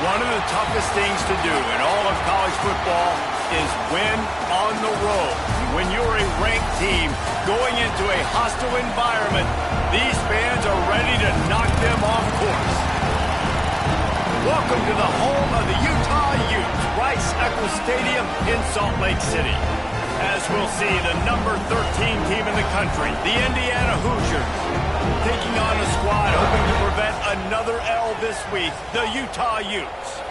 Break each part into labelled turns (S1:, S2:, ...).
S1: One of the toughest things to do in all of college football is win on the road. When you're a ranked team going into a hostile environment, these fans are ready to knock them off course. Welcome to the home of the Utah Utes, Rice-Eccles Stadium in Salt Lake City. As we'll see, the number 13 team in the country, the Indiana Hoosiers, taking on a squad hoping to prevent another L this week, the Utah Utes.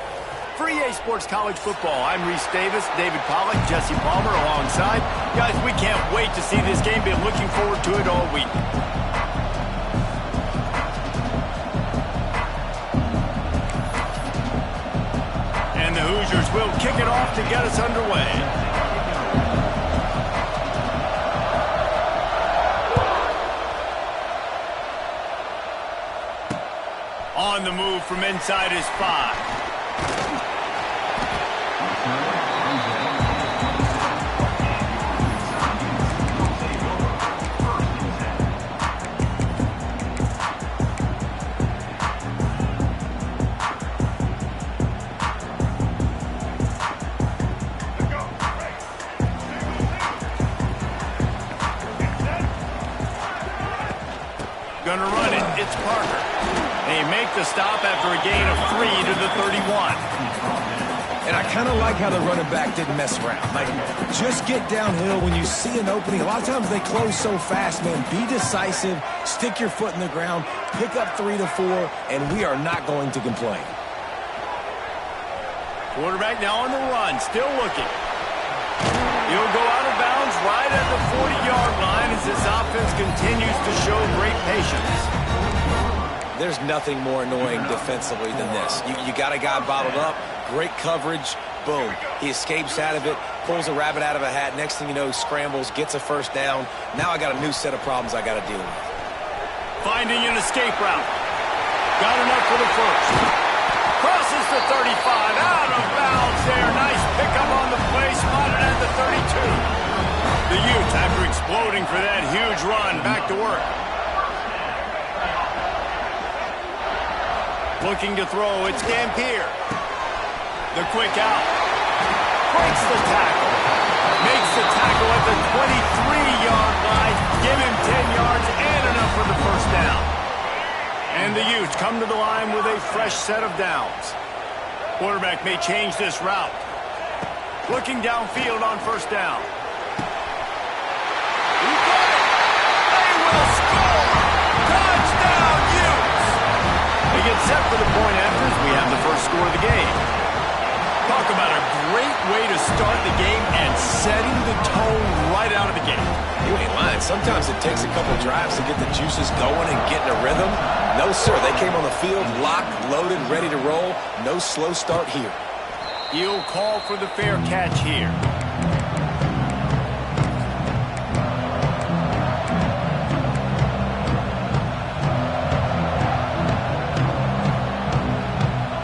S1: For EA Sports College Football, I'm Reese Davis, David Pollack, Jesse Palmer alongside. Guys, we can't wait to see this game. Been looking forward to it all week. And the Hoosiers will kick it off to get us underway. On the move from inside his 5. Gonna run it. It's Parker. They make the stop after a gain of 3 to the 31.
S2: And I kind of like how the running back didn't mess around. Like, just get downhill when you see an opening. A lot of times they close so fast, man. Be decisive, stick your foot in the ground, pick up 3 to 4, and we are not going to complain.
S1: Quarterback now on the run, still looking. He'll go out of bounds right at the 40-yard line as this offense continues to show great patience.
S2: There's nothing more annoying defensively than this. You got a guy bottled up, great coverage, boom. He escapes out of it, pulls a rabbit out of a hat. Next thing you know, scrambles, gets a first down. Now I got a new set of problems I got to deal with.
S1: Finding an escape route. Got enough for the first. Crosses the 35, out of bounds there. Nice pickup on the play, spotted at the 32. The Utes, after exploding for that huge run, back to work. Looking to throw, it's Dampier. The quick out. Breaks the tackle. Makes the tackle at the 23-yard line. Give him 10 yards and enough for the first down. And the Utes come to the line with a fresh set of downs. Quarterback may change this route. Looking downfield on first down. He got it. They will score. Touchdown, Utes. They get set for the point after as we have the first score of the game. Talk about a great way to start the game and setting the tone right out of the gate.
S2: You ain't lying. Sometimes it takes a couple drives to get the juices going and get in a rhythm. No, sir. They came on the field locked, loaded, ready to roll. No slow start here.
S1: He'll call for the fair catch here.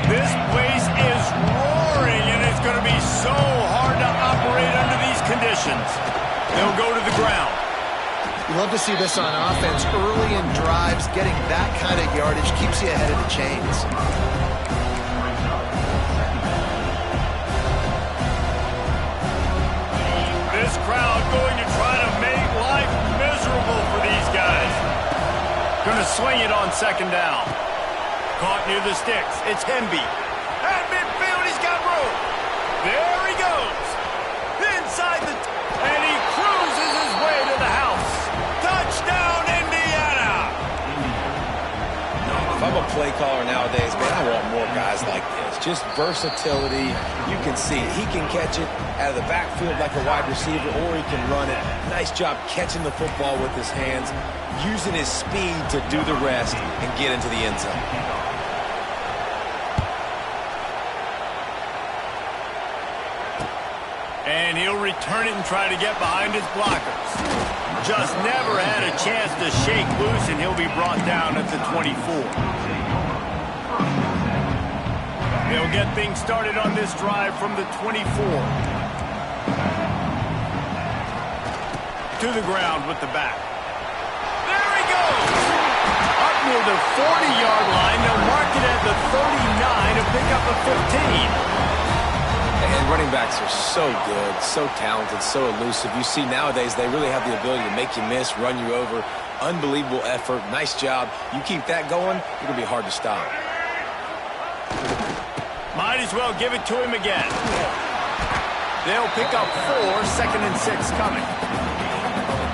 S1: This place is roaring, and it's going to be so hard to operate under these conditions. They'll go to the ground.
S3: You love to see this on offense. Early in drives, getting that kind of yardage keeps you ahead of the chains.
S1: This crowd going to try to make life miserable for these guys. Going to swing it on second down. Caught near the sticks. It's Hemby. At midfield, he's got room. There he goes. Inside the... and he cruises his way to the house. Touchdown, Indiana!
S2: If I'm a play caller nowadays, man, I want more guys like this. Just versatility. You can see he can catch it out of the backfield like a wide receiver, or he can run it. Nice job catching the football with his hands, using his speed to do the rest and get into the end zone.
S1: And he'll return it and try to get behind his blockers. Just never had a chance to shake loose, and he'll be brought down at the 24. They'll get things started on this drive from the 24. To the ground with the back. There he goes! Up near the 40-yard line, they'll mark looking at the 39 to pick up a 15.
S2: And running backs are so good, so talented, so elusive. You see nowadays they really have the ability to make you miss, run you over. Unbelievable effort. Nice job. You keep that going, it's going to be hard to stop.
S1: Might as well give it to him again. They'll pick up 4, 2nd and 6 coming.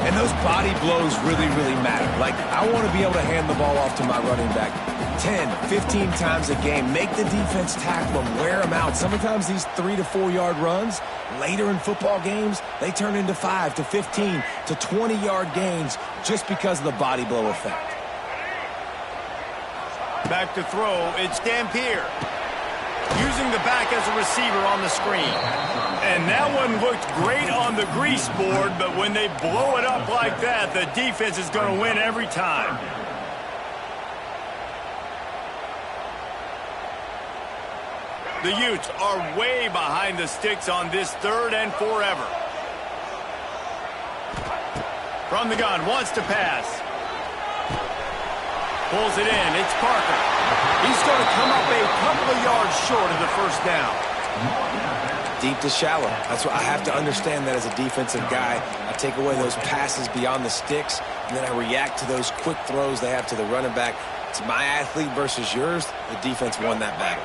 S2: And those body blows really, really matter. Like, I want to be able to hand the ball off to my running back 10, 15 times a game. Make the defense tackle them, wear them out. Sometimes these 3 to 4 yard runs, later in football games, they turn into 5 to 15 to 20 yard gains just because of the body blow effect.
S1: Back to throw, it's Dampier. Using the back as a receiver on the screen. And that one looked great on the grease board, but when they blow it up like that, the defense is going to win every time. The Utes are way behind the sticks on this 3rd and forever. From the gun, wants to pass. Pulls it in, it's Parker. He's going to come up a couple of yards short of the first down.
S2: Deep to shallow. That's what I have to understand that as a defensive guy. I take away those passes beyond the sticks, and then I react to those quick throws they have to the running back. It's my athlete versus yours. The defense won that battle.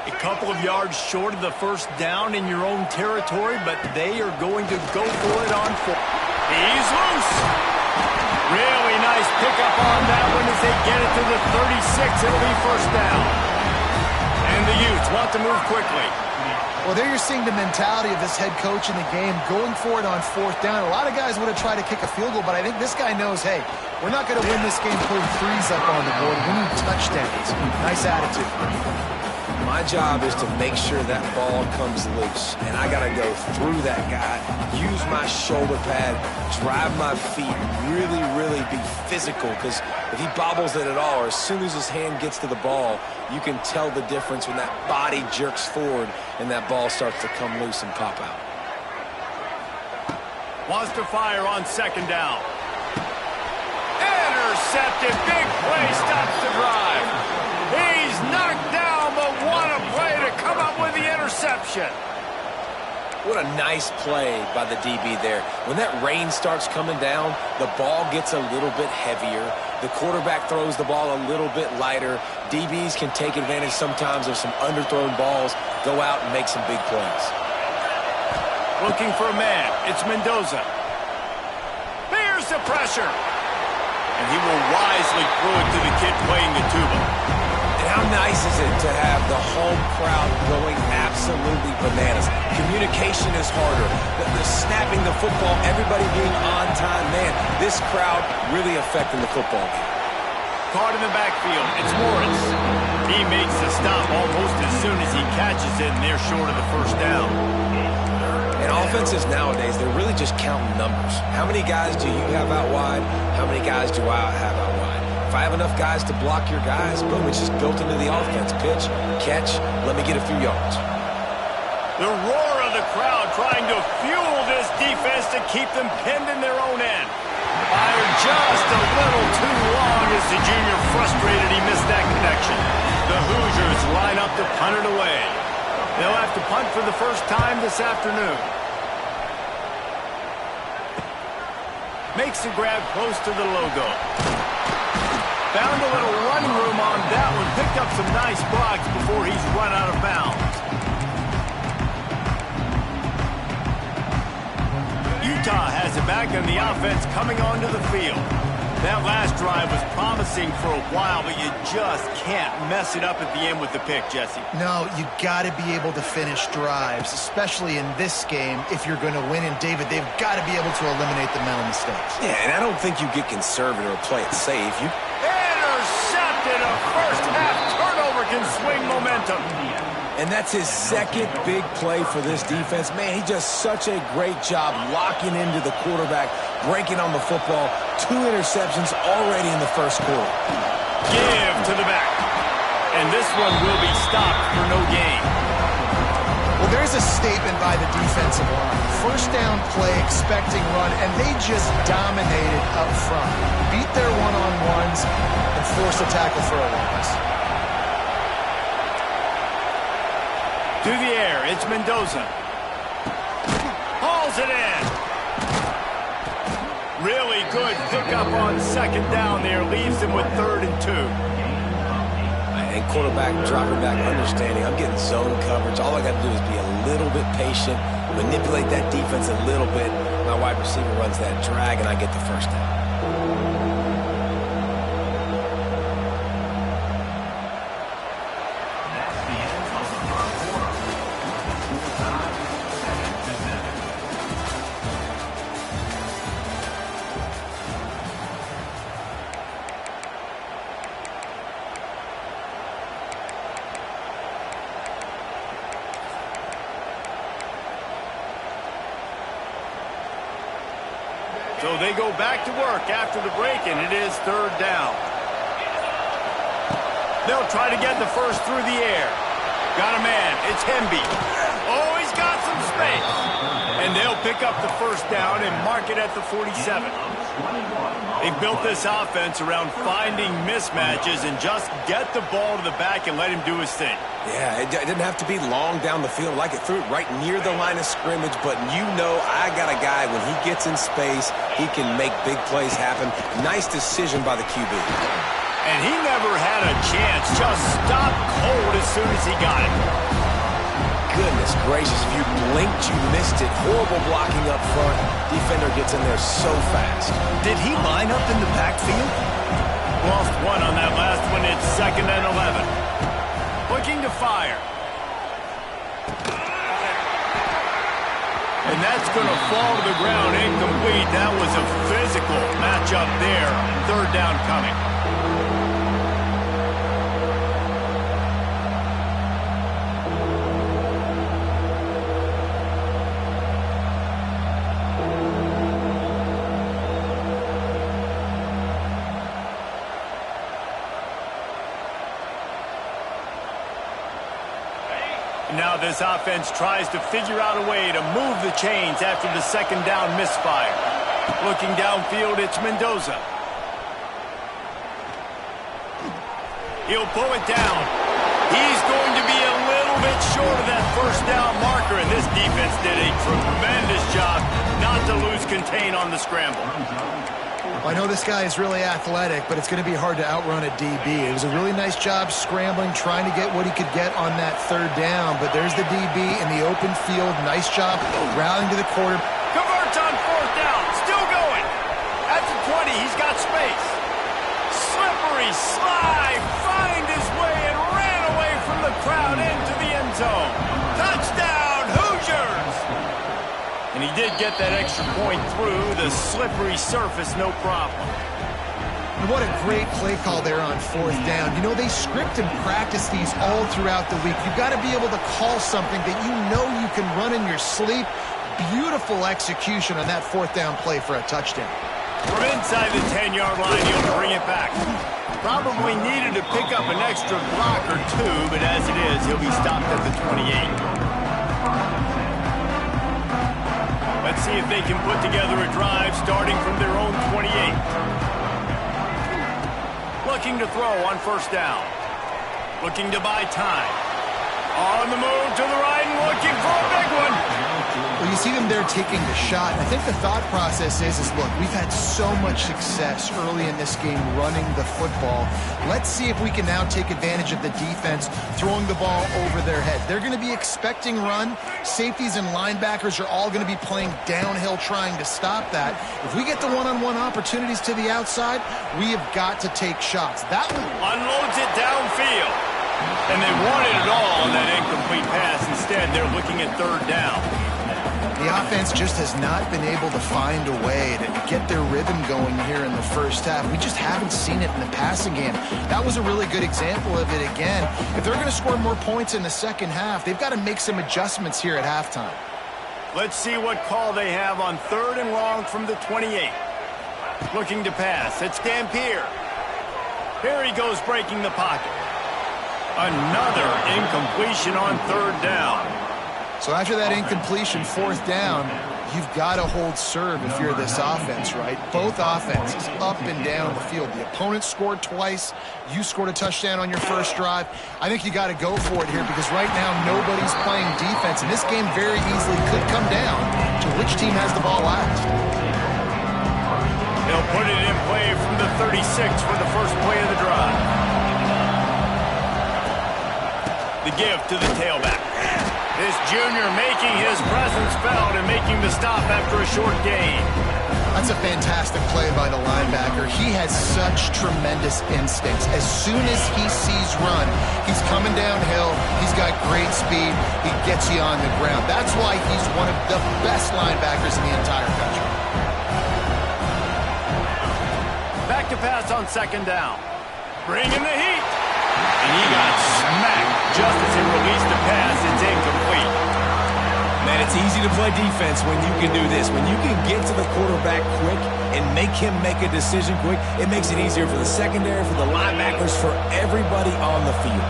S1: A couple of yards short of the first down in your own territory, but they are going to go for it on 4. He's loose. Really nice pickup on that one as they get it to the 36. It'll be first down. And the Utes want to move quickly.
S3: Well, there you're seeing the mentality of this head coach in the game, going for it on 4th down. A lot of guys would have tried to kick a field goal, but I think this guy knows, hey, we're not going to win this game putting 3s up on the board. We need touchdowns. Nice attitude.
S2: My job is to make sure that ball comes loose, and I got to go through that guy, use my shoulder pad, drive my feet, really, really be physical, because if he bobbles it at all, or as soon as his hand gets to the ball, you can tell the difference when that body jerks forward and that ball starts to come loose and pop out.
S1: Wants to fire on 2nd down. Intercepted. Big play stops the drive. He's knocked down, but what a play to come up with the interception.
S2: What a nice play by the DB there. When that rain starts coming down, the ball gets a little bit heavier. The quarterback throws the ball a little bit lighter. DBs can take advantage sometimes of some underthrown balls, go out and make some big plays.
S1: Looking for a man. It's Mendoza. There's the pressure. And he will wisely throw it to the kid playing the tuba.
S2: And how nice is it to have the home crowd going absolutely bananas? Communication is harder. The snapping the football, everybody being on time. Man, this crowd really affecting the football game.
S1: Caught in the backfield. It's Morris. He makes the stop almost as soon as he catches it, and they're short of the first down.
S2: And offenses nowadays, they're really just counting numbers. How many guys do you have out wide? How many guys do I have out wide? If I have enough guys to block your guys, boom, it's just built into the offense. Pitch, catch, let me get a few yards.
S1: The roar of the crowd trying to fuel this defense to keep them pinned in their own end. Fired just a little too long as the junior frustrated he missed that connection. The Hoosiers line up to punt it away. They'll have to punt for the first time this afternoon. Makes the grab close to the logo. Found a little running room on that one. Picked up some nice blocks before he's run out of bounds. Utah has it back on the offense coming onto the field. That last drive was promising for a while, but you just can't mess it up at the end with the pick, Jesse.
S3: No, you got to be able to finish drives, especially in this game if you're going to win. And, David, they've got to be able to eliminate the mental mistakes.
S2: Yeah, and I don't think you get conservative or play it safe.
S1: Intercepted. A first-half turnover can swing momentum.
S2: And that's his second big play for this defense. Man, he does such a great job locking into the quarterback, breaking on the football. 2 interceptions already in the first quarter.
S1: Give to the back. And this one will be stopped for no gain.
S3: Well, there's a statement by the defensive line. First down play, expecting run, and they just dominated up front. Beat their one-on-ones and forced a tackle for a loss.
S1: To the air, it's Mendoza. Hauls it in. Really good pickup on second down there. Leaves them with 3rd and 2.
S2: And quarterback dropping back, understanding I'm getting zone coverage. All I got to do is be a little bit patient, manipulate that defense a little bit. My wide receiver runs that drag, and I get the first down.
S1: So they go back to work after the break, and it is 3rd down. They'll try to get the first through the air. Got a man. It's Hemby. Oh, he's got some space. And they'll pick up the first down and mark it at the 47. They built this offense around finding mismatches and just get the ball to the back and let him do his thing.
S2: Yeah, it didn't have to be long down the field. Like it threw it right near the line of scrimmage, but you know I got a guy, when he gets in space, he can make big plays happen. Nice decision by the QB.
S1: And he never had a chance. Just stopped cold as soon as he got it.
S2: Goodness gracious, if you blinked, you missed it. Horrible blocking up front. Defender gets in there so fast.
S1: Did he line up in the backfield? Lost one on that last one. It's 2nd and 11. Looking to fire. And that's going to fall to the ground incomplete. That was a physical matchup there. 3rd down coming. Now this offense tries to figure out a way to move the chains after the 2nd down misfire. Looking downfield, it's Mendoza. He'll pull it down. He's going to be a little bit short of that first down marker, and this defense did a tremendous job not to lose contain on the scramble.
S3: I know this guy is really athletic, but it's going to be hard to outrun a DB. It was a really nice job scrambling, trying to get what he could get on that 3rd down. But there's the DB in the open field. Nice job rallying to the quarter.
S1: Converts on 4th down. Still going. At the 20, he's got space. Slippery slide. Find his way and ran away from the crowd into the end zone. Touchdown, Hoosiers! And he did get that extra point through the slippery surface, no problem.
S3: And what a great play call there on 4th down. You know, they script and practice these all throughout the week. You've got to be able to call something that you know you can run in your sleep. Beautiful execution on that 4th down play for a touchdown.
S1: From inside the 10-yard line, he'll bring it back. Probably needed to pick up an extra block or two, but as it is, he'll be stopped at the 28. Let's see if they can put together a drive starting from their own 28. Looking to throw on 1st down. Looking to buy time. On the move to the right and looking for a big one.
S3: Well, you see them there taking the shot. I think the thought process is look, we've had so much success early in this game running the football. Let's see if we can now take advantage of the defense throwing the ball over their head. They're going to be expecting run. Safeties and linebackers are all going to be playing downhill trying to stop that. If we get the one-on-one opportunities to the outside, we have got to take shots. That one
S1: unloads it downfield. And they wanted it all on that incomplete pass. Instead, they're looking at 3rd down.
S3: The offense just has not been able to find a way to get their rhythm going here in the first half. We just haven't seen it in the passing game. That was a really good example of it again. If they're going to score more points in the second half, they've got to make some adjustments here at halftime.
S1: Let's see what call they have on 3rd and long from the 28. Looking to pass. It's Dampier. Here he goes breaking the pocket. Another incompletion on 3rd down.
S3: So after that incompletion, 4th down, you've got to hold serve if you're this offense, right? Both offenses up and down the field. The opponent scored twice. You scored a touchdown on your first drive. I think you got to go for it here because right now nobody's playing defense, and this game very easily could come down to which team has the ball last.
S1: They'll put it in play from the 36 for the first play of the drive. The give to the tailback. This junior making his presence felt and making the stop after a short gain.
S3: That's a fantastic play by the linebacker. He has such tremendous instincts. As soon as he sees run, he's coming downhill. He's got great speed. He gets you on the ground. That's why he's one of the best linebackers in the entire country.
S1: Back to pass on second down. Bring in the heat. And he got smacked just as he released the pass. It's incomplete.
S2: Man, it's easy to play defense when you can do this. When you can get to the quarterback quick and make him make a decision quick, it makes it easier for the secondary, for the linebackers, for everybody on the field.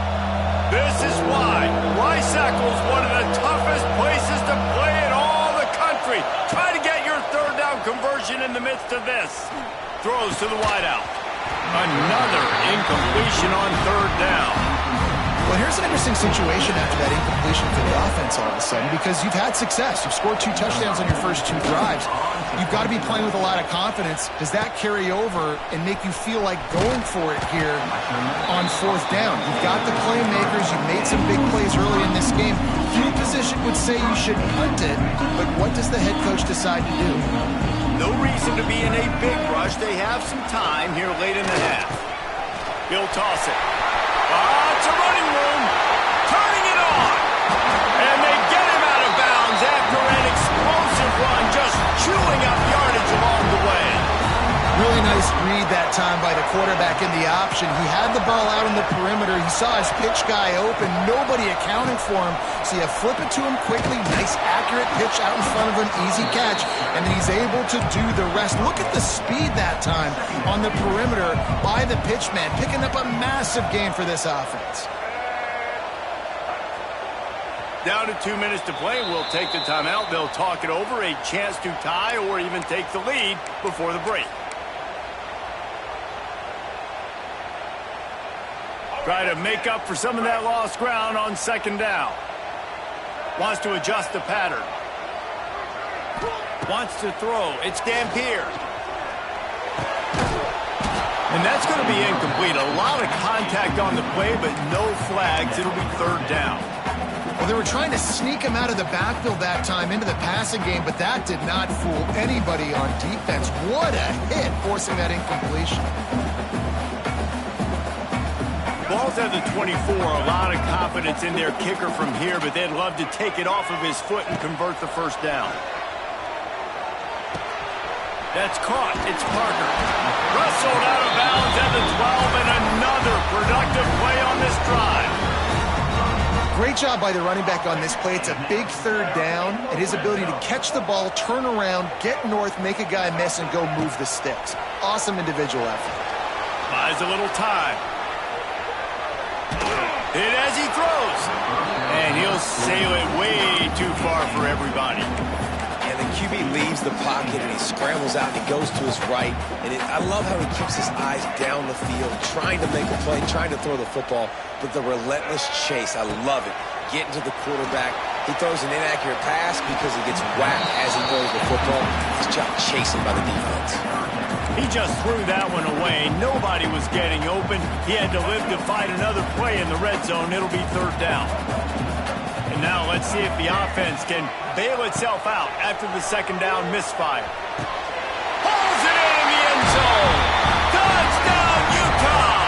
S1: This is why Rice-Eccles is one of the toughest places to play in all the country. Try to get your third down conversion in the midst of this. Throws to the wideout. Another incompletion on third down.
S3: Well, here's an interesting situation after that incompletion for the offense all of a sudden because you've had success. You've scored 2 touchdowns on your first 2 drives. You've got to be playing with a lot of confidence. Does that carry over and make you feel like going for it here on fourth down? You've got the playmakers. You've made some big plays early in this game. Field position would say you should punt it, but what does the head coach decide to do?
S1: No reason to be in a big rush. They have some time here late in the half. He'll toss it. It's a running room. Turning it on. And they get him out of bounds after an explosive run, just chewing up yardage along the way.
S3: Really nice read that time by the quarterback in the option. He had the ball out on the perimeter. He saw his pitch guy open. Nobody accounted for him. So you flip it to him quickly. Nice, accurate pitch out in front of him. Easy catch. And then he's able to do the rest. Look at the speed that time on the perimeter by the pitchman, picking up a massive gain for this offense.
S1: Down to 2 minutes to play. We'll take the timeout. They'll talk it over. A chance to tie or even take the lead before the break. Try to make up for some of that lost ground on second down. Wants to adjust the pattern. Wants to throw. It's Dampier. And that's going to be incomplete. A lot of contact on the play, but no flags. It'll be third down.
S3: Well, they were trying to sneak him out of the backfield that time into the passing game, but that did not fool anybody on defense. What a hit, forcing that incompletion.
S1: Ball's at the 24. A lot of confidence in their kicker from here, but they'd love to take it off of his foot and convert the first down. That's caught. It's Parker. Wrestled out of bounds at the 12, and another productive play on this drive.
S3: Great job by the running back on this play. It's a big third down, and his ability to catch the ball, turn around, get north, make a guy miss, and go move the sticks. Awesome individual effort.
S1: Buys a little time. Hit as he throws. And he'll sail it way too far for everybody.
S2: And the QB leaves the pocket and he scrambles out and he goes to his right. And I love how he keeps his eyes down the field, trying to make a play, trying to throw the football, but the relentless chase, I love it. Getting to the quarterback. He throws an inaccurate pass because he gets whacked as he throws the football. His job chasing by the defense.
S1: He just threw that one away. Nobody was getting open. He had to live to fight another play in the red zone. It'll be third down. And now let's see if the offense can bail itself out after the second down misfire. Pulls it in the end zone. Touchdown, Utah!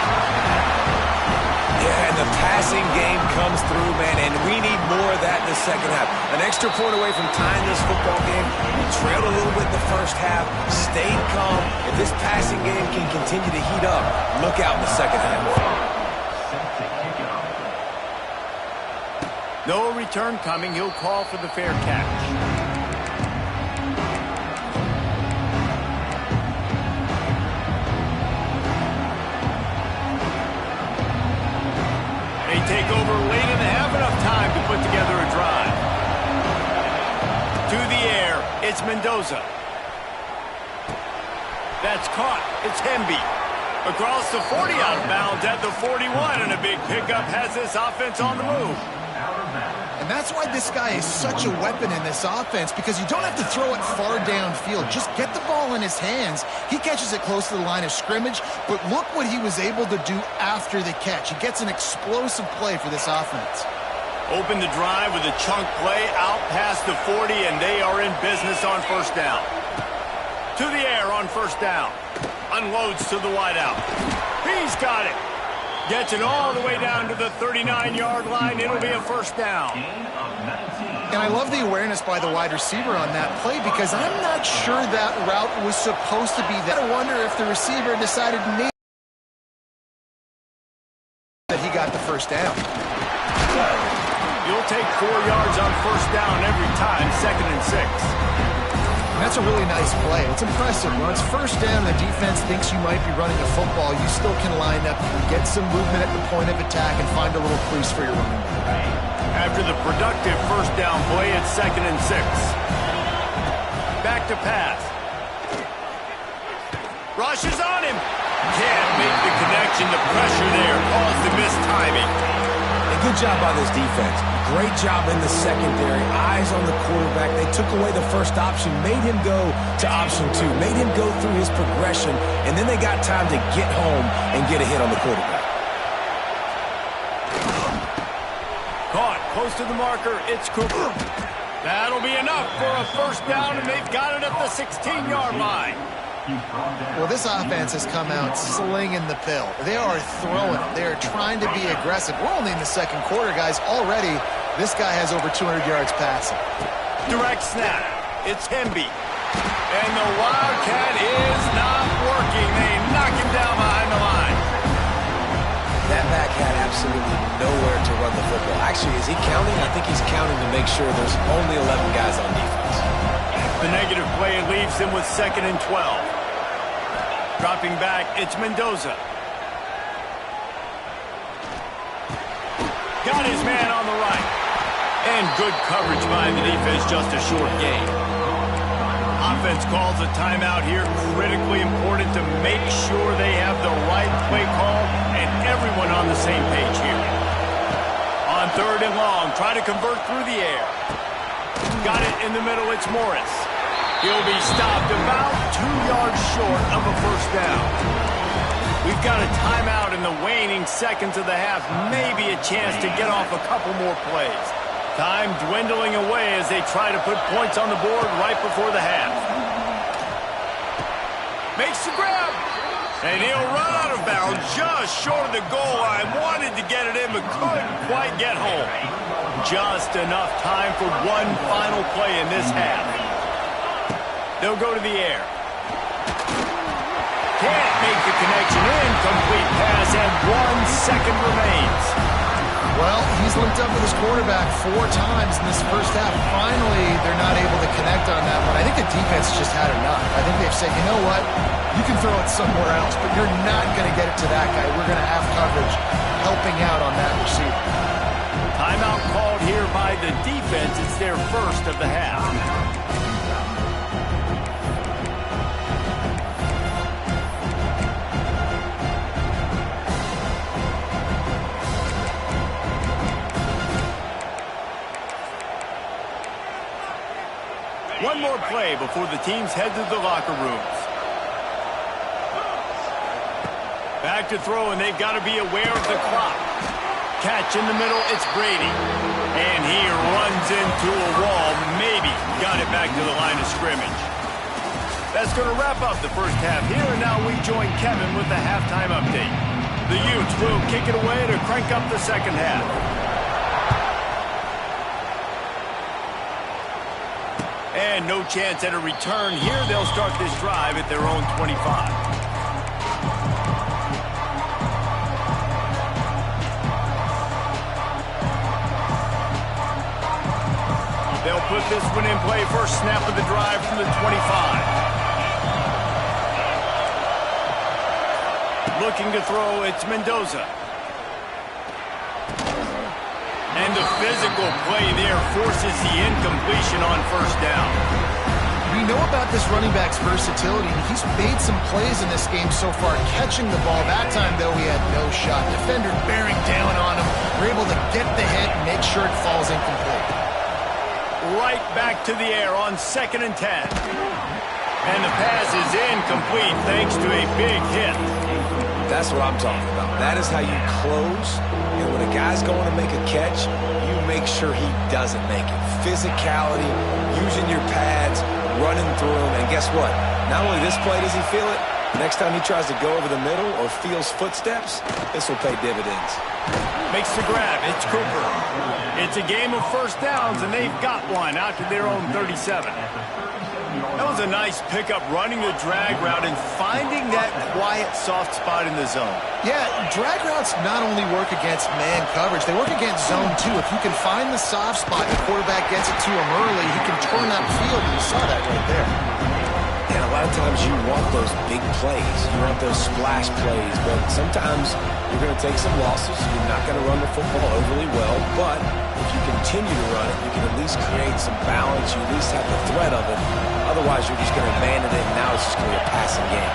S2: Yeah, and the passing game comes through, man, and we need more of that in the second half. An extra point away from tying this football game. We trailed a little bit in the first half, stayed calm. If this passing game can continue to heat up, look out in the second half.
S1: No return coming. He'll call for the fair catch. They take over late in the half, enough time to put together a drive. To the air, It's Mendoza. That's caught. It's Hemby. Across the 40 out of bounds at the 41, and a big pickup has this offense on the move.
S3: And that's why this guy is such a weapon in this offense, because you don't have to throw it far downfield. Just get the ball in his hands. He catches it close to the line of scrimmage, but look what he was able to do after the catch. He gets an explosive play for this offense.
S1: Open the drive with a chunk play out past the 40, and they are in business on first down. To the air on first down. Unloads to the wideout. He's got it. Gets it all the way down to the 39-yard line. It'll be a first down.
S3: And I love the awareness by the wide receiver on that play, because I'm not sure that route was supposed to be that. I wonder if the receiver decided maybe that he got the first down.
S1: You'll take 4 yards on first down every time, 2nd and 6.
S3: That's a really nice play. It's impressive. When it's first down, the defense thinks you might be running a football. You still can line up and get some movement at the point of attack and find a little crease for your running back.
S1: After the productive first down play, it's 2nd and 6. Back to pass. Rush is on him. Can't make the connection. The pressure there caused the missed timing.
S2: Good job by this defense. Great job in the secondary. Eyes on the quarterback. They took away the first option, made him go to option 2, made him go through his progression, and then they got time to get home and get a hit on the quarterback.
S1: Caught close to the marker. It's Cooper. That'll be enough for a first down, and they've got it at the 16-yard line.
S3: Well, this offense has come out slinging the pill. They are throwing it. They are trying to be aggressive. We're only in the second quarter, guys. Already, this guy has over 200 yards passing.
S1: Direct snap. It's Hemby. And the Wildcat is not working. They knock him down behind the line.
S2: That back had absolutely nowhere to run the football. Actually, is he counting? I think he's counting to make sure there's only 11 guys on defense.
S1: The negative play leaves him with 2nd and 12. Dropping back, it's Mendoza. Got his man on the right. And good coverage by the defense, just a short gain. Offense calls a timeout here. Critically important to make sure they have the right play call and everyone on the same page here. On 3rd and long, try to convert through the air. Got it in the middle, it's Morris. He'll be stopped about 2 yards short of a first down. We've got a timeout in the waning seconds of the half. Maybe a chance to get off a couple more plays. Time dwindling away as they try to put points on the board right before the half. Makes the grab. And he'll run out of bounds just short of the goal line. Wanted to get it in, but couldn't quite get home. Just enough time for one final play in this half. They'll go to the air. Can't make the connection. Incomplete pass, and 1 second remains.
S3: Well, he's linked up with his quarterback 4 times in this first half. Finally, they're not able to connect on that one. I think the defense just had enough. I think they've said, you know what? You can throw it somewhere else, but you're not going to get it to that guy. We're going to have coverage helping out on that receiver.
S1: Timeout called here by the defense. It's their first of the half. One more play before the teams head to the locker rooms. Back to throw, and they've got to be aware of the clock. Catch in the middle, it's Brady. And he runs into a wall, maybe got it back to the line of scrimmage. That's going to wrap up the first half here, and now we join Kevin with the halftime update. The Utes will kick it away to crank up the second half. And no chance at a return here. They'll start this drive at their own 25. They'll put this one in play. First snap of the drive from the 25. Looking to throw, it's Mendoza. And the physical play there forces the incompletion on first down.
S3: We know about this running back's versatility, and he's made some plays in this game so far, catching the ball. That time, though, he had no shot. Defender bearing down on him. We're able to get the hit and make sure it falls incomplete.
S1: Right back to the air on 2nd and 10. And the pass is incomplete thanks to a big hit.
S2: That's what I'm talking about. That is how you close. And when a guy's going to make a catch, you make sure he doesn't make it. Physicality, using your pads, running through him. And guess what? Not only this play does he feel it, next time he tries to go over the middle or feels footsteps, this will pay dividends.
S1: Makes the grab. It's Cooper. It's a game of first downs, and they've got one out to their own 37. That was a nice pickup, running the drag route and finding that quiet, soft spot in the zone.
S3: Yeah, drag routes not only work against man coverage, they work against zone too. If you can find the soft spot, the quarterback gets it to him early, he can turn that field, and you saw that right there.
S2: And a lot of times you want those big plays. You want those splash plays. But sometimes you're going to take some losses. You're not going to run the football overly well. But if you continue to run it, you can at least create some balance. You at least have the threat of it. Otherwise, you're just going to abandon it, and now it's just going to be a passing game.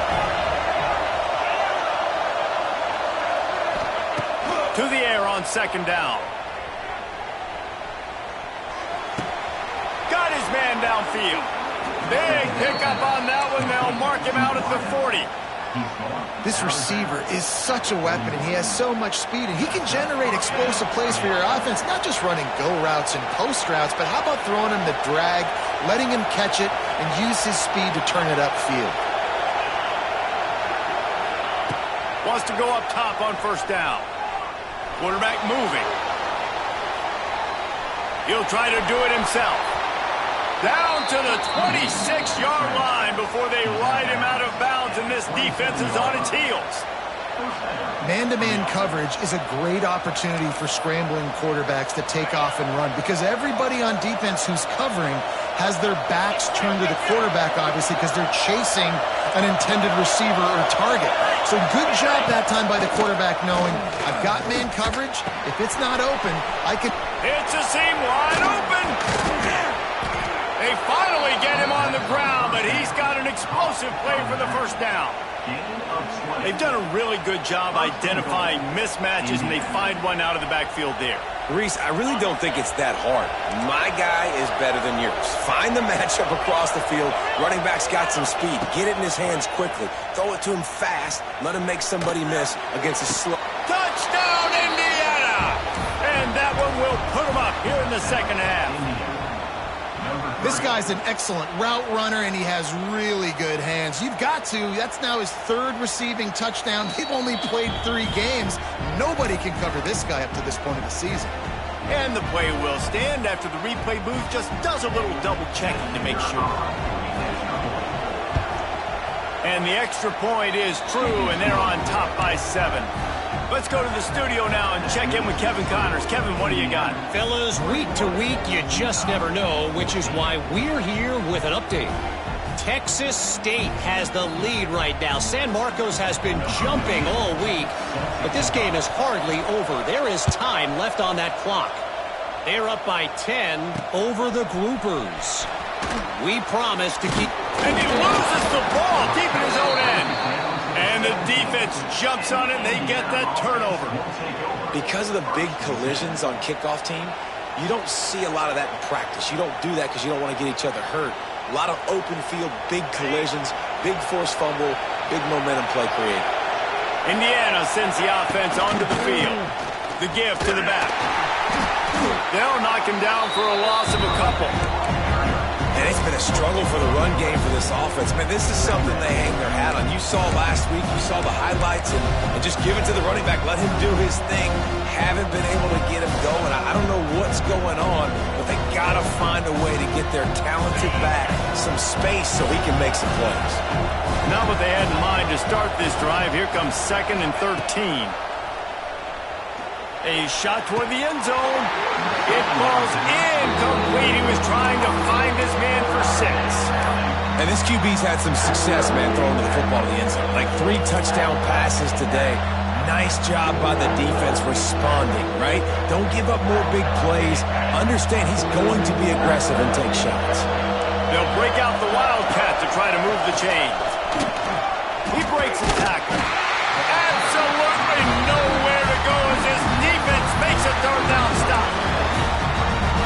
S1: To the air on 2nd down. Got his man downfield. Big pickup on that one. They'll mark him out at the 40.
S3: This receiver is such a weapon, and he has so much speed, and he can generate explosive plays for your offense, not just running go routes and post routes, but how about throwing him the drag, letting him catch it, and use his speed to turn it upfield.
S1: Wants to go up top on 1st down. Quarterback moving. He'll try to do it himself. Down to the 26-yard line before they ride him out of bounds, and this defense is on its heels.
S3: Man-to-man coverage is a great opportunity for scrambling quarterbacks to take off and run, because everybody on defense who's covering has their backs turned to the quarterback, obviously, because they're chasing an intended receiver or target. So good job that time by the quarterback knowing, I've got man coverage. If it's not open, I can...
S1: It's a seam wide open. They finally get him on the ground, but he's got an explosive play for the 1st down. They've done a really good job identifying mismatches, and they find one out of the backfield there.
S2: Reese, I really don't think it's that hard. My guy is better than yours. Find the matchup across the field. Running back's got some speed. Get it in his hands quickly. Throw it to him fast. Let him make somebody miss against a slow...
S1: Touchdown, Indiana! And that one will put him up here in the 2nd half.
S3: This guy's an excellent route runner, and he has really good hands. You've got to. That's now his 3rd receiving touchdown. They've only played 3 games. Nobody can cover this guy up to this point of the season.
S1: And the play will stand after the replay booth just does a little double-checking to make sure. And the extra point is true, and they're on top by 7. Let's go to the studio now and check in with Kevin Connors. Kevin, what do you got?
S4: Fellas, week to week, you just never know, which is why we're here with an update. Texas State has the lead right now. San Marcos has been jumping all week, but this game is hardly over. There is time left on that clock. They're up by 10 over the Groupers. We promise to keep...
S1: And he loses the ball, keeping his own end. And the defense jumps on it, and they get that turnover.
S2: Because of the big collisions on kickoff team, you don't see a lot of that in practice. You don't do that because you don't want to get each other hurt. A lot of open field, big collisions, big forced fumble, big momentum play created.
S1: Indiana sends the offense onto the field. The give to the back. They'll knock him down for a loss of a couple.
S2: And it's been a struggle for the run game for this offense. Man, this is something they hang their hat on. You saw last week, you saw the highlights, and just give it to the running back. Let him do his thing. Haven't been able to get him going. I don't know what's going on, but they got to find a way to get their talented back some space so he can make some plays.
S1: Not what they had in mind to start this drive. Here comes 2nd and 13. A shot toward the end zone. It falls incomplete. He was trying to find his man for 6.
S2: And this QB's had some success, man, throwing the football to the end zone. Like 3 touchdown passes today. Nice job by the defense responding, right? Don't give up more big plays. Understand he's going to be aggressive and take shots.
S1: They'll break out the Wildcat to try to move the chains. He breaks the tackle. Absolutely nowhere to go as his defense makes a third down stop.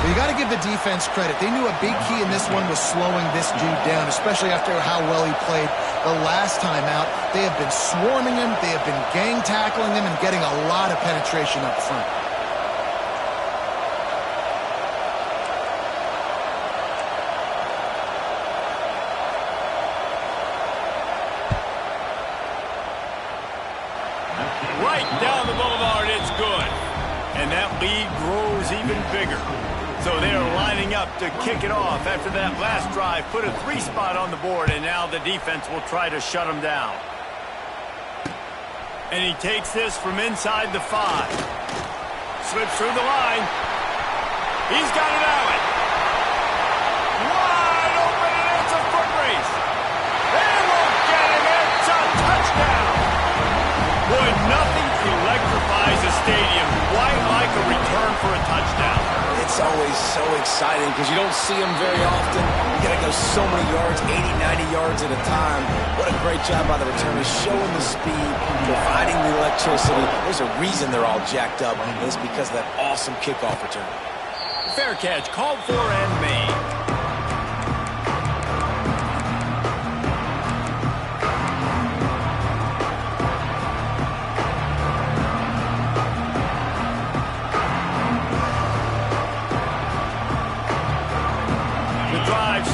S3: Well, you got to give the defense credit. They knew a big key in this one was slowing this dude down, especially after how well he played the last time out. They have been swarming him. They have been gang tackling him and getting a lot of penetration up front.
S1: Right down the boulevard, it's good. And that lead grows even bigger. So they're lining up to kick it off after that last drive. Put a 3 spot on the board, and now the defense will try to shut them down. And he takes this from inside the 5. Slips through the line. He's got it out. Wide open, and it's a foot race. They won't get him. It's a touchdown. Boy, nothing electrifies a stadium quite like a return for a touchdown.
S2: It's always so exciting because you don't see them very often. You got to go so many yards, 80, 90 yards at a time. What a great job by the returners, showing the speed, providing the electricity. There's a reason they're all jacked up, and it's because of that awesome kickoff return.
S1: Fair catch, called for and made.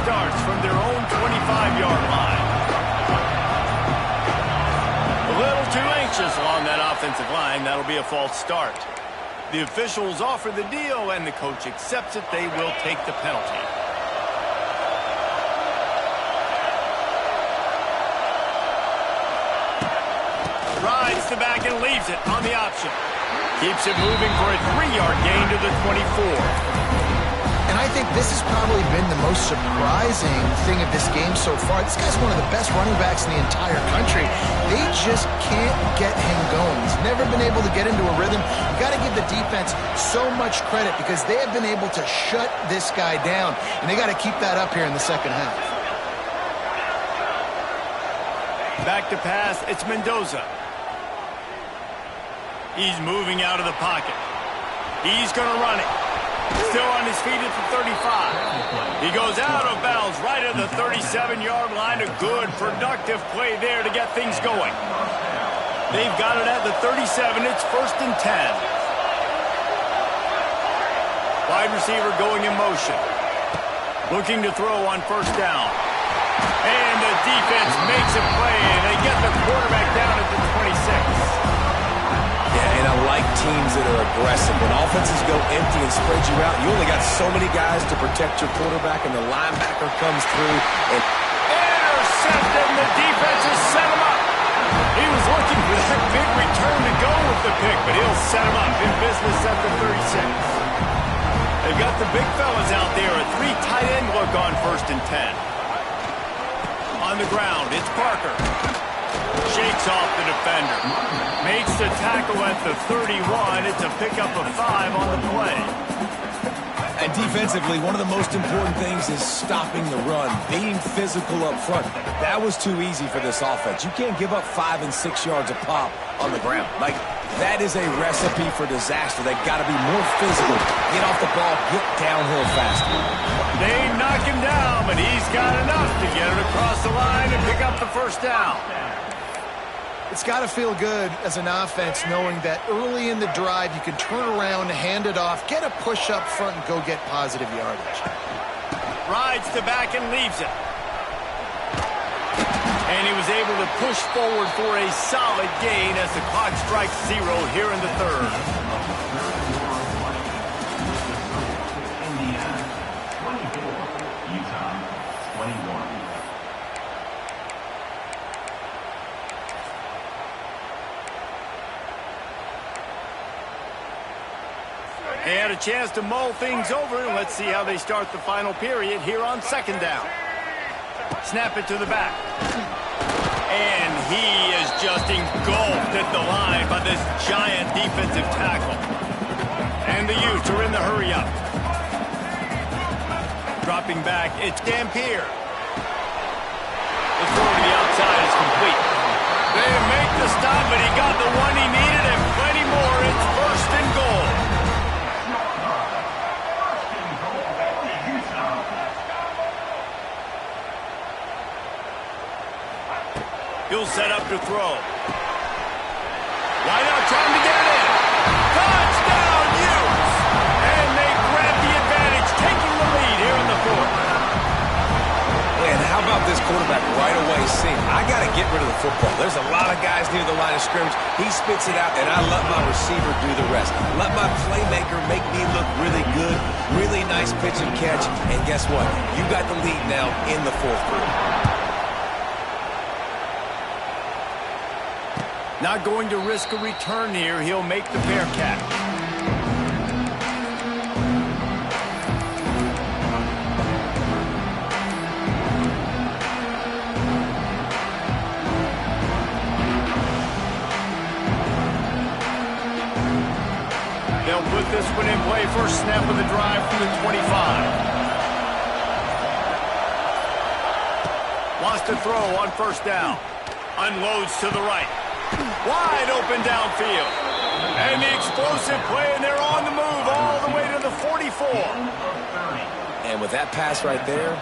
S1: Starts from their own 25-yard line. A little too anxious along that offensive line. That'll be a false start. The officials offer the deal, and the coach accepts it. They will take the penalty. Rides the back and leaves it on the option. Keeps it moving for a 3-yard gain to the 24.
S3: And I think this has probably been the most surprising thing of this game so far. This guy's one of the best running backs in the entire country. They just can't get him going. He's never been able to get into a rhythm. You got to give the defense so much credit because they have been able to shut this guy down. And they got to keep that up here in the second half.
S1: Back to pass, it's Mendoza. He's moving out of the pocket. He's going to run it. Still on his feet at the 35. He goes out of bounds right at the 37-yard line. A good, productive play there to get things going. They've got it at the 37. It's 1st and 10. Wide receiver going in motion. Looking to throw on 1st down. And the defense makes a play, and they get the quarterback down at the 26.
S2: Yeah, and I like teams that are aggressive. When offenses go empty and spread you out, you only got so many guys to protect your quarterback, and the linebacker comes through and
S1: intercepted, and the defense has set him up. He was looking for that big return to go with the pick, but he'll set him up in business at the 36. They've got the big fellas out there, a 3 tight end look on 1st and 10. On the ground, it's Parker. Shakes off the defender. Makes the tackle at the 31. It's a pickup of 5 on the play.
S2: And defensively, one of the most important things is stopping the run, being physical up front. That was too easy for this offense. You can't give up 5 and 6 yards a pop on the ground. Like, that is a recipe for disaster. They've got to be more physical, get off the ball, get downhill faster.
S1: They knock him down, but he's got enough to get it across the line and pick up the 1st down.
S3: It's got to feel good as an offense knowing that early in the drive you can turn around, hand it off, get a push up front, and go get positive yardage.
S1: Rides the back and leaves it. And he was able to push forward for a solid gain as the clock strikes 0 here in the 3rd.
S5: Indiana, 24. Utah, 21.
S1: They had a chance to mull things over. Let's see how they start the final period here on 2nd down. Snap it to the back. And he is just engulfed at the line by this giant defensive tackle. And the Utes are in the hurry up. Drop stepping back. It's Dampier. The throw to the outside is complete. They make the stop, but he got the one he needed and plenty more. It's first and goal. He'll set up to throw. Wide out, trying to get in. Touchdown, Utes! And they grab the advantage, taking the lead here in the fourth.
S2: And how about this quarterback right away seeing, I got to get rid of the football. There's a lot of guys near the line of scrimmage. He spits it out, and I let my receiver do the rest. Let my playmaker make me look really good. Really nice pitch and catch. And guess what? You got the lead now in the fourth quarter.
S1: Not going to risk a return here. He'll make the fair catch. They'll put this one in play. First snap of the drive from the 25. Wants to throw on first down. Unloads to the right. Wide open downfield. And the explosive play, and they're on the move all the way to the 44.
S2: And with that pass right there,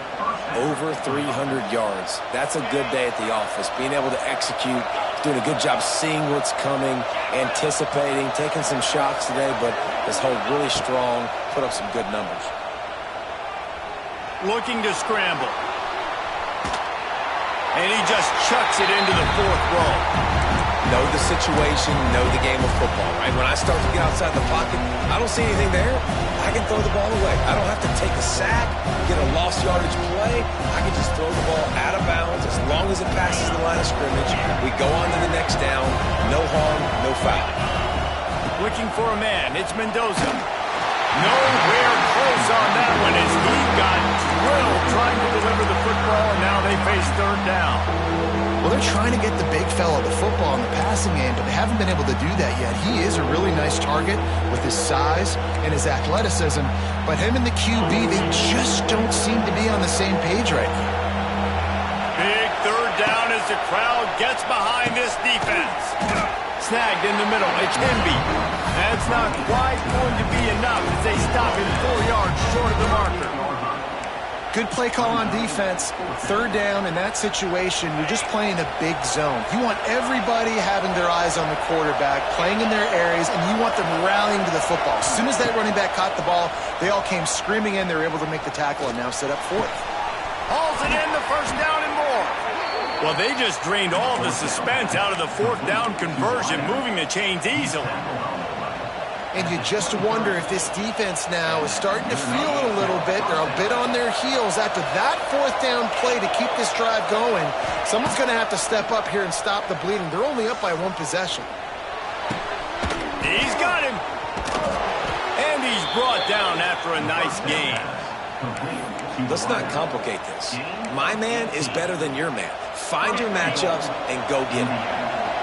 S2: over 300 yards. That's a good day at the office. Being able to execute, doing a good job seeing what's coming, anticipating, taking some shots today, but his hold really strong, put up some good numbers.
S1: Looking to scramble. And he just chucks it into the fourth row.
S2: Know the situation, know the game of football, right? When I start to get outside the pocket, I don't see anything there. I can throw the ball away. I don't have to take a sack, get a lost yardage play. I can just throw the ball out of bounds as long as it passes the line of scrimmage. We go on to the next down. No harm, no foul.
S1: Looking for a man. It's Mendoza. Nowhere close on that one as he got drilled trying to deliver the football, and now they face third down.
S3: Well, they're trying to get the big fella the football in the passing game, but they haven't been able to do that yet. He is a really nice target with his size and his athleticism, but him and the QB, they just don't seem to be on the same page right now.
S1: Big third down as the crowd gets behind this defense. Snagged in the middle. It's Hemby. That's not quite going to be enough as they stop him 4 yards short of the marker.
S3: Good play call on defense. Third down in that situation, you're just playing a big zone. You want everybody having their eyes on the quarterback, playing in their areas, and you want them rallying to the football. As soon as that running back caught the ball, they all came screaming in. They were able to make the tackle and now set up fourth.
S1: Hauls it in, the first down and more. Well, they just drained all the suspense out of the fourth down conversion, moving the chains easily.
S3: And you just wonder if this defense now is starting to feel it a little bit. They're a bit on their heels after that fourth down play to keep this drive going. Someone's going to have to step up here and stop the bleeding. They're only up by one possession.
S1: He's got him. And he's brought down after a nice gain.
S2: Let's not complicate this. My man is better than your man. Find your matchups and go get them.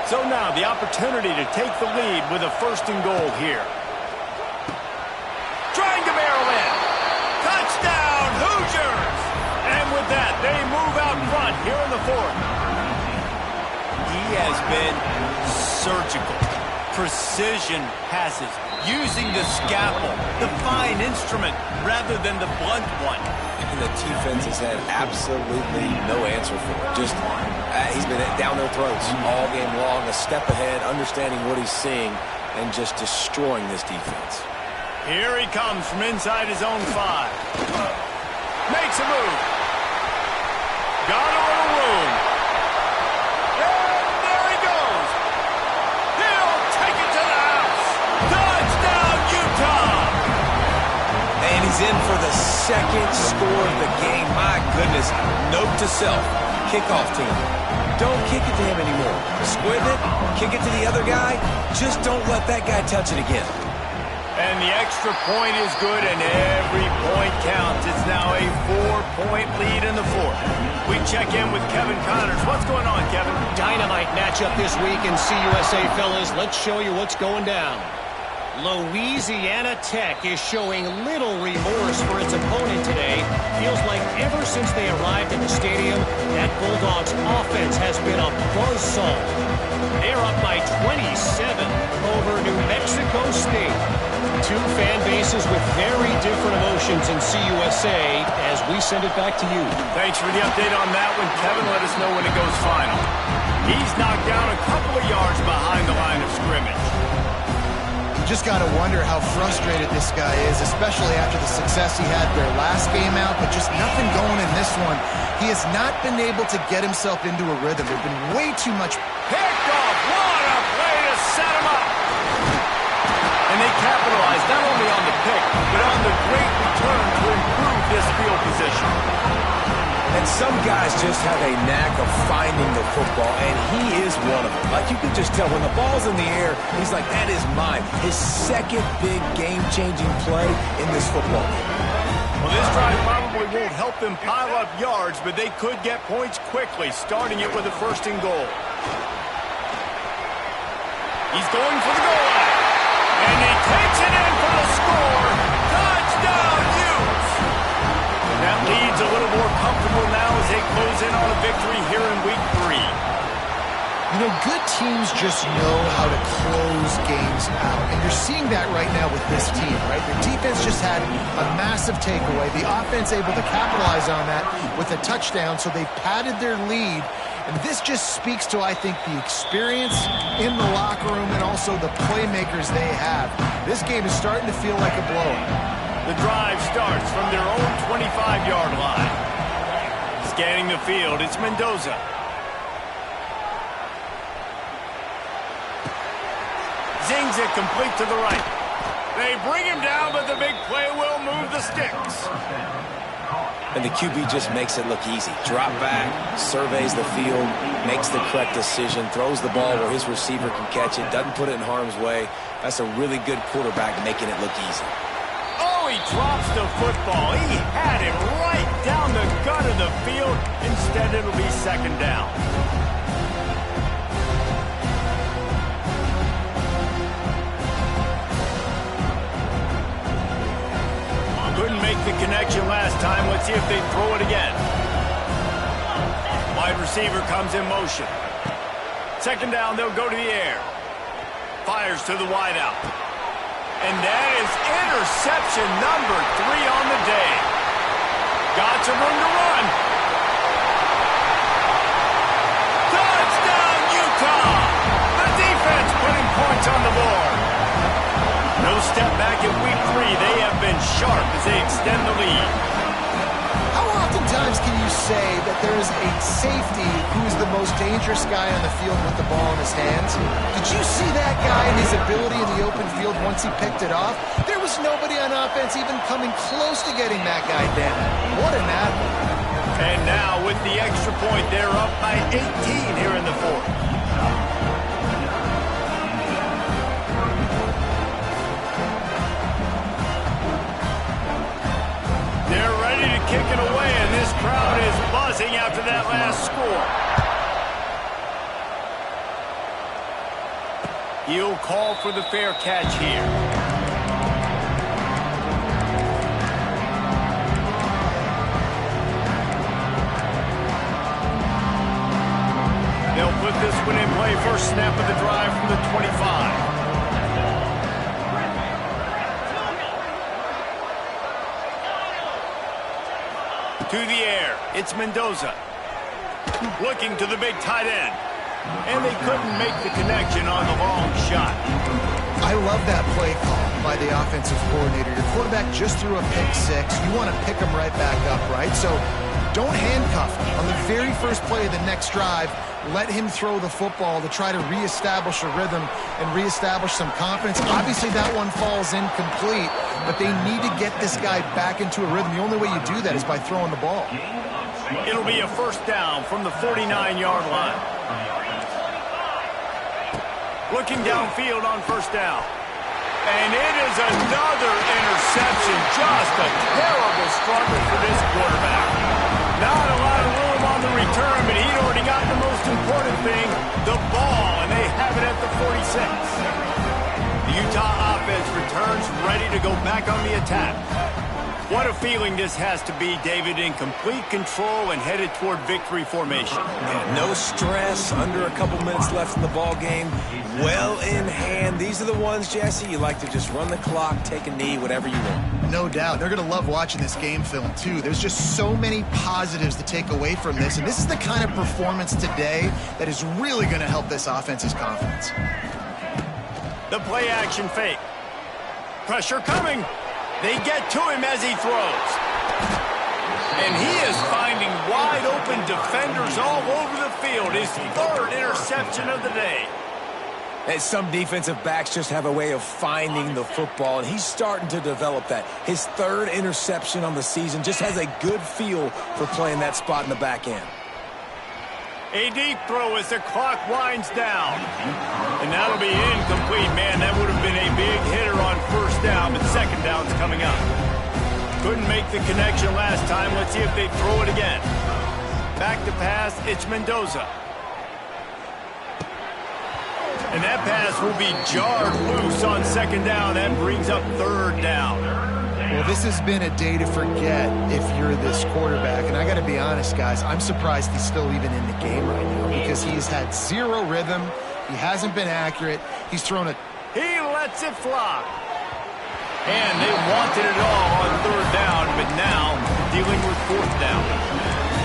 S1: So now the opportunity to take the lead with a first and goal here. Trying to barrel in. Touchdown, Hoosiers! And with that, they move out front here in the fourth. He has been surgical. Precision passes. Using the scalpel, the fine instrument, rather than the blunt one.
S2: And the defense has had absolutely no answer for it. Just, he's been down their throats all game long, a step ahead, understanding what he's seeing, and just destroying this defense.
S1: Here he comes from inside his own 5. Makes a move. Got a little room. And there he goes. He'll take it to the house. Touchdown, Utah.
S2: And he's in for the second score of the game. My goodness. Note to self. Kickoff team. Don't kick it to him anymore. Squib it. Kick it to the other guy. Just don't let that guy touch it again.
S1: And the extra point is good, and every point counts. It's now a 4-point lead in the fourth. We check in with Kevin Connors. What's going on, Kevin?
S4: Dynamite matchup this week in CUSA, fellas. Let's show you what's going down. Louisiana Tech is showing little remorse for its opponent today. Feels like ever since they arrived at the stadium, that Bulldogs offense has been a buzzsaw. They're up by 27 over New Mexico State. Two fan bases with very different emotions in CUSA as we send it back to you.
S1: Thanks for the update on that one, Kevin. Let us know when it goes final. He's knocked down a couple of yards behind the line of scrimmage.
S3: You just got to wonder how frustrated this guy is, especially after the success he had their last game out, but just nothing going in this one. He has not been able to get himself into a rhythm. There's been way too much.
S1: Picked off. What a play to set him up. And they capitalized not only on the pick, but on the great return to improve this field position.
S2: And some guys just have a knack of finding the football, and he is one of them. Like, you can just tell when the ball's in the air, he's like, that is mine. His second big game-changing play in this football game.
S1: Well, this drive probably won't help them pile up yards, but they could get points quickly, starting it with a 1st and goal. He's going for the goal line. And he takes it in for the score. Touchdown, Utes! That lead's a little more comfortable now as they close in on a victory here in Week 3.
S3: You know, good teams just know how to close games out. And you're seeing that right now with this team, right? The defense just had a massive takeaway. The offense able to capitalize on that with a touchdown, so they've padded their lead. And this just speaks to, I think, the experience in the locker room and also the playmakers they have. This game is starting to feel like a blowout.
S1: The drive starts from their own 25-yard line. Scanning the field, it's Mendoza. Zings it complete to the right. They bring him down, but the big play will move the sticks.
S2: And the QB just makes it look easy. Drop back, surveys the field, makes the correct decision, throws the ball where his receiver can catch it, doesn't put it in harm's way. That's a really good quarterback making it look easy.
S1: Oh, he drops the football. He had it right down the gut of the field. Instead, it'll be 2nd down. Couldn't make the connection last time. Let's see if they throw it again. Wide receiver comes in motion. 2nd down, they'll go to the air. Fires to the wideout. And that is interception number 3 on the day. Got some room to run. Touchdown, Utah! The defense putting points on the board. No step back in Week 3. They have been sharp as they extend the lead.
S3: How oftentimes can you say that there is a safety who is the most dangerous guy on the field with the ball in his hands? Did you see that guy and his ability in the open field once he picked it off? There was nobody on offense even coming close to getting that guy down. What an athlete.
S1: And now with the extra point, they're up by 18 here in the 4th. They're ready to kick it away, and this crowd is buzzing after that last score. He'll call for the fair catch here. They'll put this one in play. First snap of the drive from the 25. To the air, it's Mendoza. Looking to the big tight end. And they couldn't make the connection on the long shot.
S3: I love that play call by the offensive coordinator. Your quarterback just threw a pick 6. You want to pick him right back up, right? So don't handcuff him. On the very first play of the next drive, let him throw the football to try to reestablish a rhythm and reestablish some confidence. Obviously, that one falls incomplete, but they need to get this guy back into a rhythm. The only way you do that is by throwing the ball.
S1: It'll be a 1st down from the 49-yard line. Looking downfield on 1st down. And it is another interception. Just a terrible struggle for this quarterback. Not a lot of room on the return, but he'd already got the most important thing, the ball, and they have it at the 46. The Utah offense returns ready to go back on the attack. What a feeling this has to be, David, in complete control and headed toward victory formation.
S2: Yeah, no stress, under a couple minutes left in the ball game, well in hand. These are the ones, Jesse, you like to just run the clock, take a knee, whatever you want.
S3: No doubt. They're going to love watching this game film, too. There's just so many positives to take away from this, and this is the kind of performance today that is really going to help this offense's confidence.
S1: The play-action fake. Pressure coming. They get to him as he throws. And he is finding wide-open defenders all over the field. His third interception of the day.
S2: And some defensive backs just have a way of finding the football, and he's starting to develop that. His third interception on the season, just has a good feel for playing that spot in the back end.
S1: A deep throw as the clock winds down. And that'll be incomplete. Man, that would have been a big hitter on first down, but second down's coming up. Couldn't make the connection last time. Let's see if they throw it again. Back to pass, it's Mendoza. And that pass will be jarred loose on second down. That brings up third down.
S3: Well, this has been a day to forget if you're this quarterback. And I got to be honest, guys, I'm surprised he's still even in the game right now because he's had zero rhythm. He hasn't been accurate. He's thrown a...
S1: He lets it fly. And they wanted it all on third down, but now dealing with fourth down.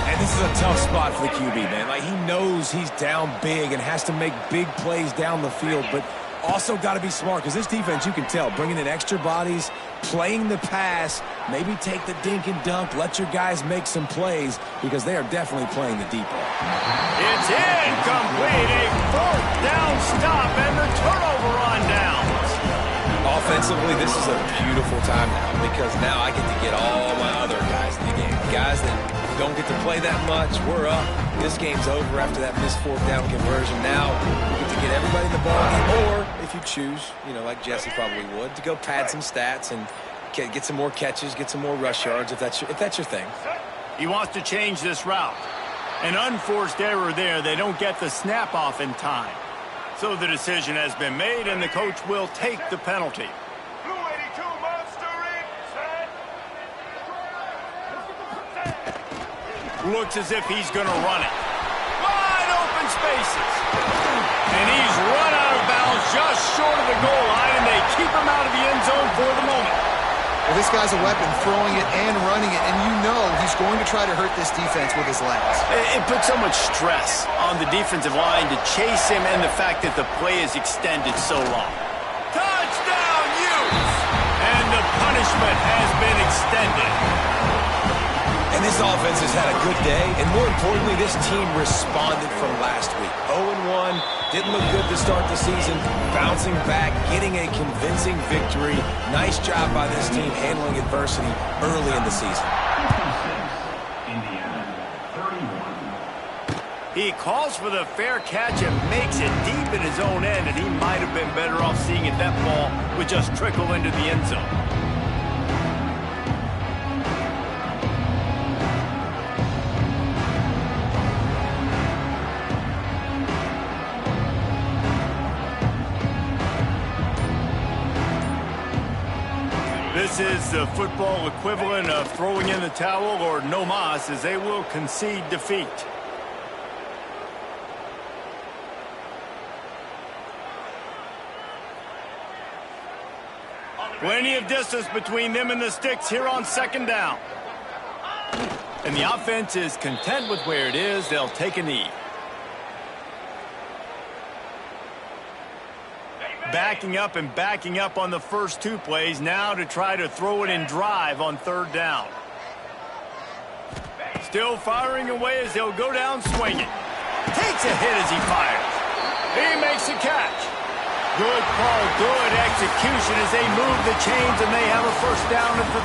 S2: And this is a tough spot for the QB, man. Like, he knows he's down big and has to make big plays down the field, but also got to be smart because this defense, you can tell, bringing in extra bodies, playing the pass, maybe take the dink and dunk, let your guys make some plays because they are definitely playing the deep ball.
S1: It's incomplete, a fourth down stop and the turnover on downs.
S2: Offensively, this is a beautiful time now because now I get to get all my other guys in the game. Guys that don't get to play that much, we're up. This game's over after that missed fourth down conversion. Now we get to get everybody in the ball game, or if you choose, you know, like Jesse probably would, to go pad some stats and get some more catches, get some more rush yards if that's your thing.
S1: He wants to change this route. An unforced error there. They don't get the snap off in time. So the decision has been made, and the coach will take the penalty. Looks as if he's going to run it. Wide open spaces. And he's run out of bounds just short of the goal line, and they keep him out of the end zone for the moment.
S3: Well, this guy's a weapon, throwing it and running it, and you know he's going to try to hurt this defense with his legs.
S1: It puts so much stress on the defensive line to chase him, and the fact that the play is extended so long. Touchdown, Utes! And the punishment has been extended.
S2: And this offense has had a good day, and more importantly, this team responded from last week. 0-1, didn't look good to start the season, bouncing back, getting a convincing victory. Nice job by this team handling adversity early in the season.
S5: Indiana, 31.
S1: He calls for the fair catch and makes it deep in his own end, and he might have been better off seeing it that ball would just trickle into the end zone. This is the football equivalent of throwing in the towel or no mas, as they will concede defeat. Plenty of distance between them and the sticks here on second down. And the offense is content with where it is. They'll take a knee. Backing up and backing up on the first two plays now to try to throw it in drive on third down. Still firing away as they'll go down swinging. Takes a hit as he fires. He makes a catch. Good call, good execution as they move the chains, and they have a first down at the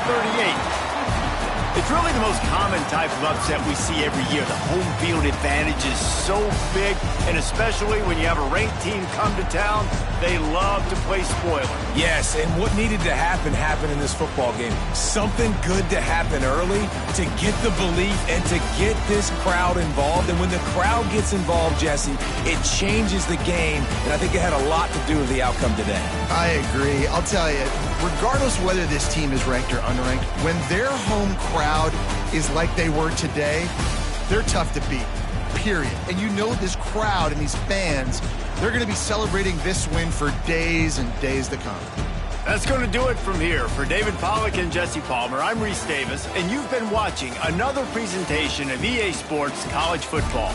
S1: 38. It's really the most common type of upset we see every year. The home field advantage is so big, and especially when you have a ranked team come to town, they love to play spoiler.
S2: Yes, and what needed to happen happened in this football game. Something good to happen early to get the belief and to get this crowd involved. And when the crowd gets involved, Jesse, it changes the game, and I think it had a lot to do with the outcome today.
S3: I agree. I'll tell you, regardless whether this team is ranked or unranked, when their home crowd is like they were today, they're tough to beat, period. And you know this crowd and these fans, they're going to be celebrating this win for days and days to come.
S1: That's going to do it from here. For David Pollack and Jesse Palmer, I'm Reese Davis, and you've been watching another presentation of EA Sports College Football.